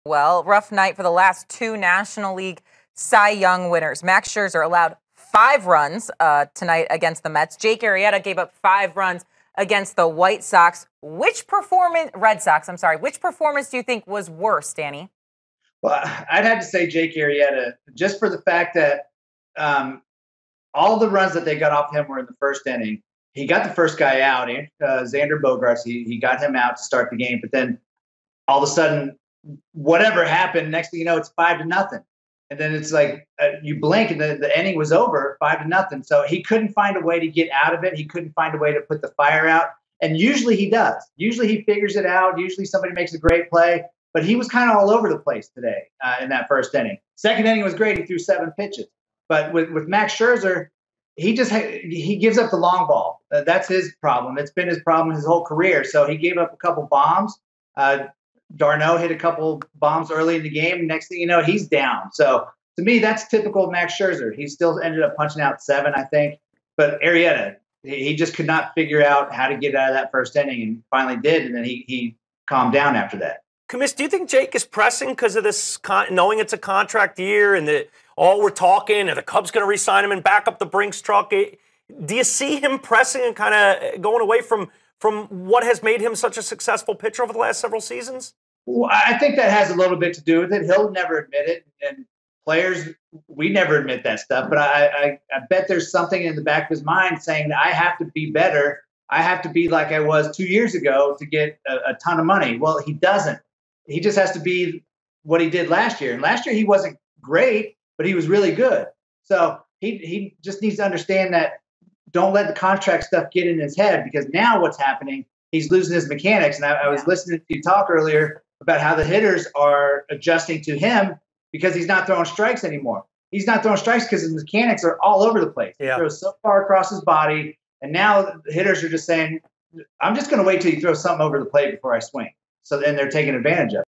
Well, rough night for the last two National League Cy Young winners. Max Scherzer allowed 5 runs tonight against the Mets. Jake Arrieta gave up 5 runs against the White Sox. Red Sox, which performance do you think was worse, Danny? Well, I'd have to say Jake Arrieta, just for the fact that all the runs that they got off him were in the first inning. He got the first guy out, Xander Bogaerts. He got him out to start the game, but then all of a sudden, whatever happened, next thing you know, it's 5-0. And then it's like you blink and the inning was over, 5-0. So he couldn't find a way to get out of it. He couldn't find a way to put the fire out. And usually he does. Usually he figures it out. Usually somebody makes a great play. But he was kind of all over the place today in that first inning. Second inning was great. He threw 7 pitches. But with Max Scherzer, he gives up the long ball. That's his problem. It's been his problem his whole career. So he gave up a couple bombs. D'Arnaud hit a couple bombs early in the game. Next thing you know, he's down. So to me, that's typical of Max Scherzer. He still ended up punching out 7, I think. But Arrieta, he just could not figure out how to get out of that first inning, and finally did. And then he calmed down after that. Commiss, do you think Jake is pressing because of this, knowing it's a contract year and that all we're talking, and the Cubs going to re-sign him and back up the Brinks truck? Do you see him pressing and kind of going away from what has made him such a successful pitcher over the last several seasons? Well, I think that has a little bit to do with it. He'll never admit it, and players, we never admit that stuff. But I bet there's something in the back of his mind saying that I have to be better. I have to be like I was 2 years ago to get a ton of money. Well, he doesn't. He just has to be what he did last year. And last year he wasn't great, but he was really good. So he just needs to understand that don't let the contract stuff get in his head, because now what's happening, he's losing his mechanics. And I was listening to you talk earlier about how the hitters are adjusting to him because he's not throwing strikes anymore. He's not throwing strikes because his mechanics are all over the place. Yeah. He throws so far across his body. And now the hitters are just saying, I'm just going to wait till you throw something over the plate before I swing. So then they're taking advantage of it.